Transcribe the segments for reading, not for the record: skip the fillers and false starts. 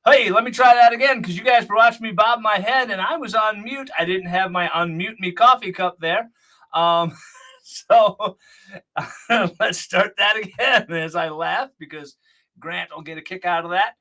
hey, let me try that again because you guys were watching me bob my head and I was on mute. I didn't have my unmute me coffee cup there. So let's start that again as I laugh because Grant will get a kick out of that.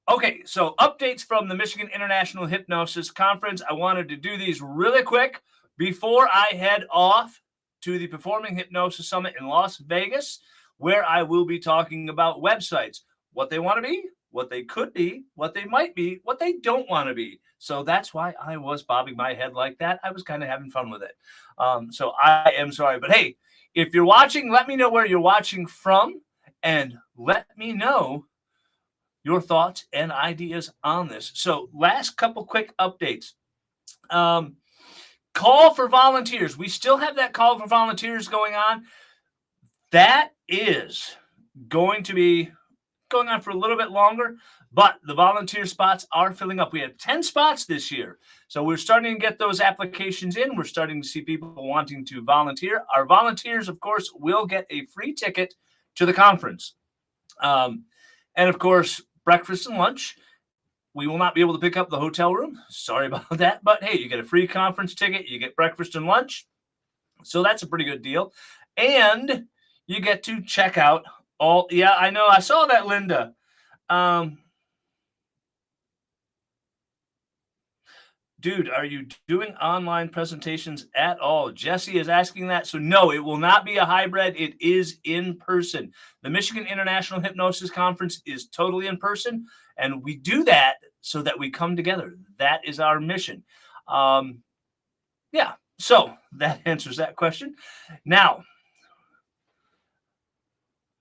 Okay, so updates from the Michigan International Hypnosis Conference. I wanted to do these really quick before I head off to the Performing Hypnosis Summit in Las Vegas, where I will be talking about websites, what they want to be, what they could be, what they might be, what they don't want to be. So that's why I was bobbing my head like that. I was kind of having fun with it. So I am sorry. But hey, if you're watching, let me know where you're watching from and let me know your thoughts and ideas on this. So last couple quick updates. Call for volunteers. We still have that call for volunteers going on. That is going to be going on for a little bit longer, but the volunteer spots are filling up. We have 10 spots this year. So we're starting to get those applications in. We're starting to see people wanting to volunteer. Our volunteers, of course, will get a free ticket to the conference. And of course, breakfast and lunch. We will not be able to pick up the hotel room. Sorry about that. But hey, you get a free conference ticket. You get breakfast and lunch. So that's a pretty good deal. And you get to check out all. Yeah, I know. I saw that, Linda. Dude, are you doing online presentations at all? Jesse is asking that. So no, it will not be a hybrid. It is in person. The Michigan International Hypnosis Conference is totally in person. And we do that so that we come together. That is our mission. Yeah, so that answers that question. Now,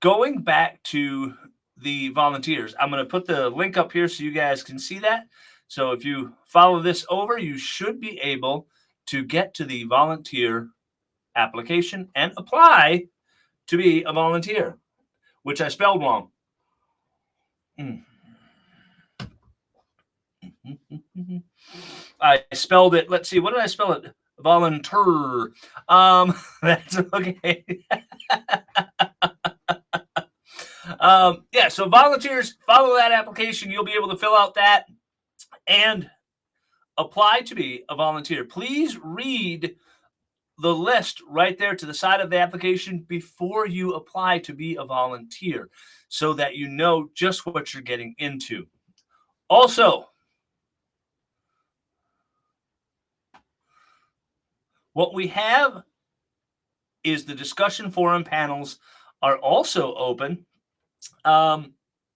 going back to the volunteers, I'm going to put the link up here so you guys can see that. So if you follow this over, you should be able to get to the volunteer application and apply to be a volunteer, which I spelled wrong. I spelled it. Let's see. What did I spell it? Volunteer. That's okay. Yeah, so volunteers, follow that application. You'll be able to fill out that and apply to be a volunteer. Please read the list right there to the side of the application before you apply to be a volunteer so that you know just what you're getting into. Also, what we have is the discussion forum panels are also open.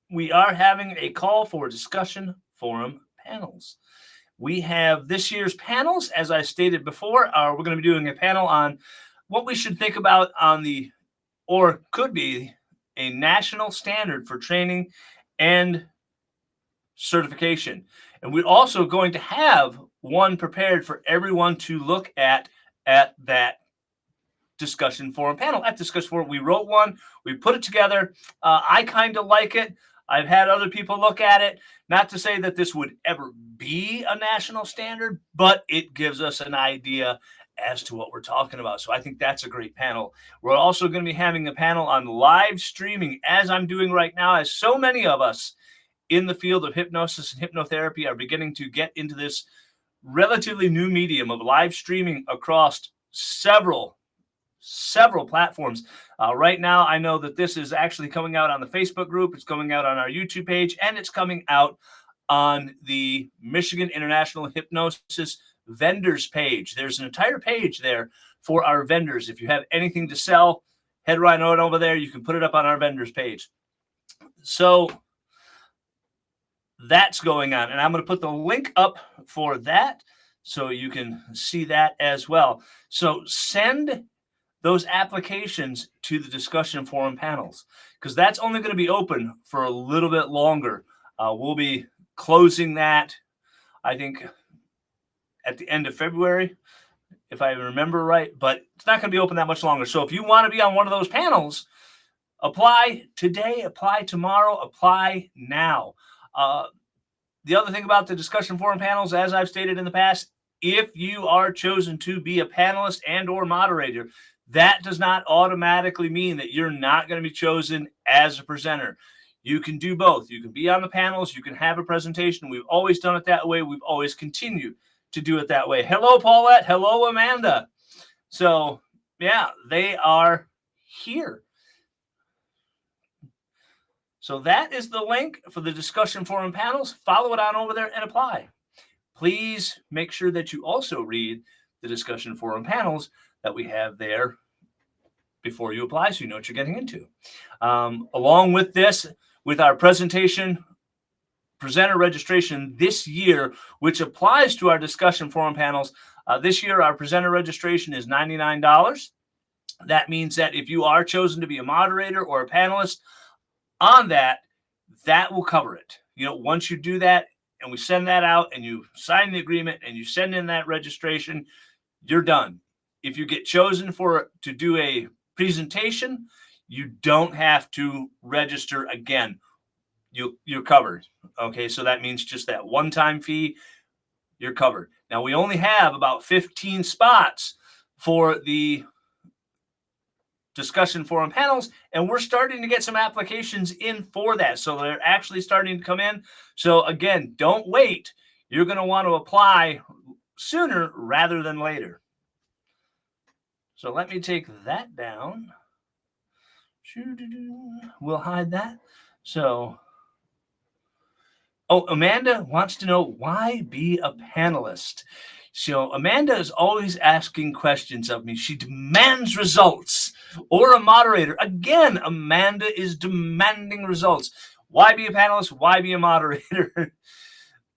We are having a call for discussion forum panels. We have this year's panels, as I stated before, we're going to be doing a panel on what we should think about on the, or could be, a national standard for training and certification. And we're also going to have one prepared for everyone to look at that discussion forum panel. At discussion forum, we wrote one, we put it together. I kind of like it. I've had other people look at it. Not to say that this would ever be a national standard, but it gives us an idea as to what we're talking about. So I think that's a great panel. We're also going to be having a panel on live streaming, as I'm doing right now, as so many of us in the field of hypnosis and hypnotherapy are beginning to get into this relatively new medium of live streaming across several platforms. Right now, I know that this is actually coming out on the Facebook group. It's coming out on our YouTube page, and it's coming out on the Michigan International Hypnosis vendors page. There's an entire page there for our vendors. If you have anything to sell, head right on over there. You can put it up on our vendors page. So that's going on, and I'm going to put the link up for that so you can see that as well. So send those applications to the discussion forum panels, because that's only going to be open for a little bit longer. We'll be closing that, I think, at the end of February, if I remember right, but it's not going to be open that much longer. So if you want to be on one of those panels, apply today, apply tomorrow, apply now. The other thing about the discussion forum panels, as I've stated in the past, if you are chosen to be a panelist and or moderator, that does not automatically mean that you're not going to be chosen as a presenter. You can do both. You can be on the panels. You can have a presentation. We've always done it that way. We've always continued to do it that way. Hello, Paulette. Hello, Amanda. So, yeah, they are here. So that is the link for the discussion forum panels. Follow it on over there and apply. Please make sure that you also read the discussion forum panels that we have there before you apply, so you know what you're getting into. Along with this, with our presentation presenter registration this year, which applies to our discussion forum panels, this year our presenter registration is $99. That means that if you are chosen to be a moderator or a panelist on that, that will cover it. You know, once you do that and we send that out and you sign the agreement and you send in that registration, you're done. If you get chosen to do a presentation, you don't have to register again. You're covered. Okay, so that means just that one-time fee, you're covered. Now, we only have about 15 spots for the discussion forum panels, and we're starting to get some applications in for that. So they're actually starting to come in. So again, don't wait. You're going to want to apply sooner rather than later. So let me take that down. We'll hide that. So, oh, Amanda wants to know, why be a panelist? So Amanda is always asking questions of me. She demands results. Or a moderator. Again, Amanda is demanding results. Why be a panelist? Why be a moderator?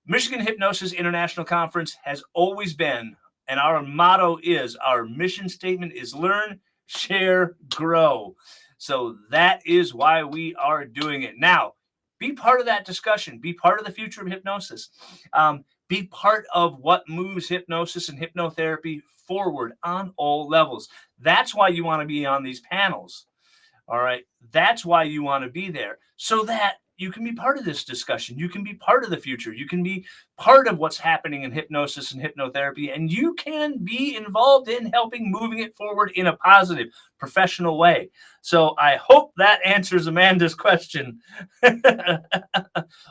Michigan Hypnosis International Conference has always been, and our motto is, our mission statement is learn, share, grow. So that is why we are doing it. Now, be part of that discussion. Be part of the future of hypnosis. Be part of what moves hypnosis and hypnotherapy forward on all levels. That's why you want to be on these panels. All right. That's why you want to be there, so that you can be part of this discussion. You can be part of the future. You can be part of what's happening in hypnosis and hypnotherapy, and you can be involved in helping moving it forward in a positive, professional way. So I hope that answers Amanda's question. Amanda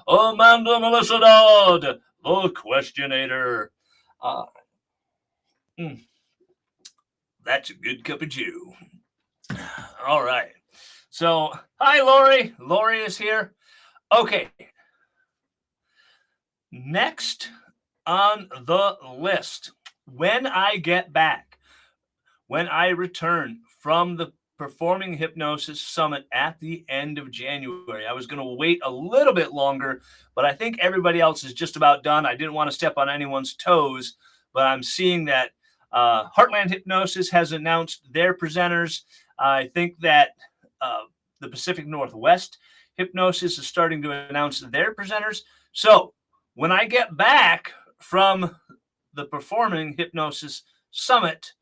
Melissa Dodd, the questionator. That's a good cup of Jew. All right. So, hi, Lori. Lori is here. Okay. Next on the list, when I get back, when I return from the Performing Hypnosis Summit at the end of January, I was going to wait a little bit longer, but I think everybody else is just about done. I didn't want to step on anyone's toes, but I'm seeing that Heartland Hypnosis has announced their presenters. I think that the Pacific Northwest Hypnosis is starting to announce their presenters. So when I get back from the Performing Hypnosis Summit,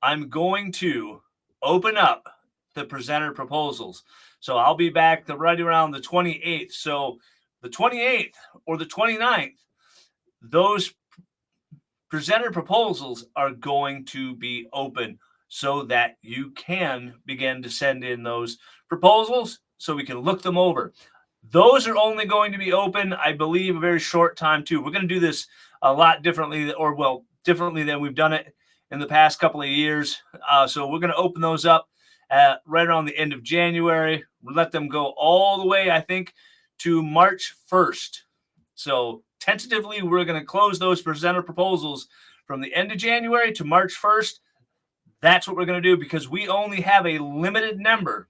I'm going to open up the presenter proposals. So I'll be back right around the 28th. So the 28th or the 29th, those presenter proposals are going to be open so that you can begin to send in those proposals so we can look them over. Those are only going to be open, I believe, a very short time too. We're going to do this a lot differently, differently than we've done it in the past couple of years. So we're going to open those up right around the end of January. We'll let them go all the way, I think, to March 1st. So tentatively, we're going to close those presenter proposals from the end of January to March 1st. That's what we're going to do, because we only have a limited number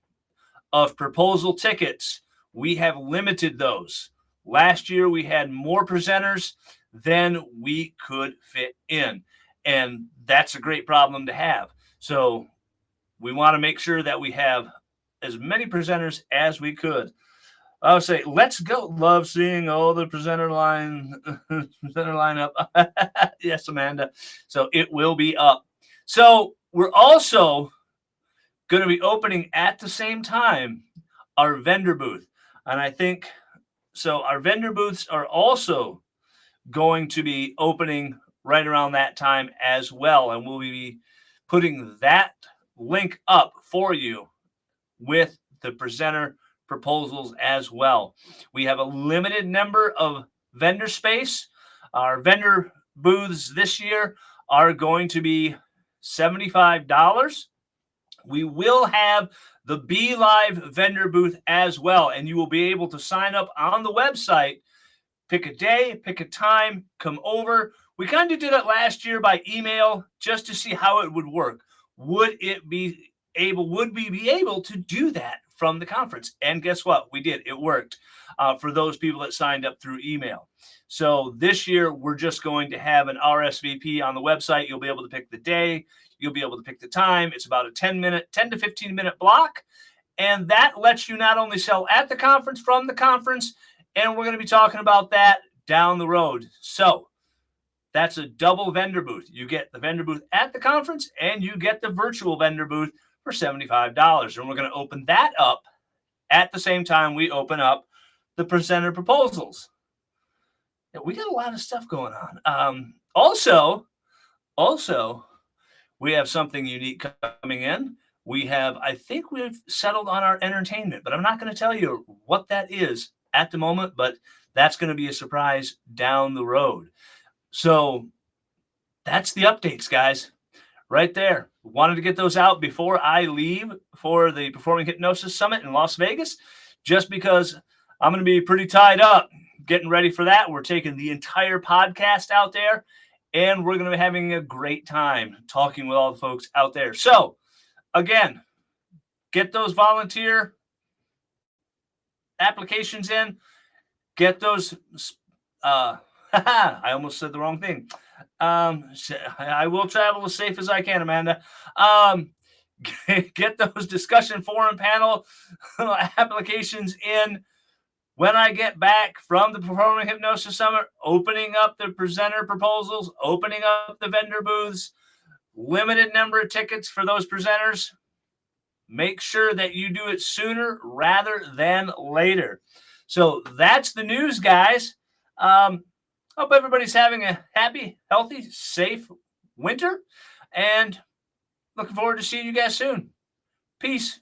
of proposal tickets. We have limited those. Last year, we had more presenters than we could fit in, and that's a great problem to have. So we want to make sure that we have as many presenters as we could. I would say, let's go. Love seeing all the presenter lineup. Yes, Amanda. So it will be up. So we're also going to be opening at the same time our vendor booth. And I think so our vendor booths are also going to be opening right around that time as well. And we'll be putting that link up for you with the presenter proposals as well. We have a limited number of vendor space. Our vendor booths this year are going to be $75. We will have the Be Live vendor booth as well, and you will be able to sign up on the website, pick a day, pick a time, come over. We kind of did it last year by email just to see how it would work. Would we be able to do that from the conference? And guess what? We did. It worked for those people that signed up through email. So this year, we're just going to have an RSVP on the website. You'll be able to pick the day. You'll be able to pick the time. It's about a 10 to 15 minute block. And that lets you not only sell at the conference, from the conference, and we're going to be talking about that down the road. So that's a double vendor booth. You get the vendor booth at the conference and you get the virtual vendor booth for $75. And we're going to open that up at the same time we open up the presenter proposals. Yeah, we got a lot of stuff going on. Also, we have something unique coming in. I think we've settled on our entertainment, but I'm not going to tell you what that is at the moment, but that's going to be a surprise down the road. So that's the updates, guys, right there. Wanted to get those out before I leave for the Performing Hypnosis Summit in Las Vegas, just because I'm going to be pretty tied up getting ready for that. We're taking the entire podcast out there, and we're going to be having a great time talking with all the folks out there. So, again, get those volunteer applications in. Get those. I almost said the wrong thing. I will travel as safe as I can, Amanda. Get those discussion forum panel applications in. When I get back from the Performing Hypnosis Summit, opening up the presenter proposals, opening up the vendor booths, limited number of tickets for those presenters. Make sure that you do it sooner rather than later. So that's the news, guys. Hope everybody's having a happy, healthy, safe winter, and looking forward to seeing you guys soon. Peace.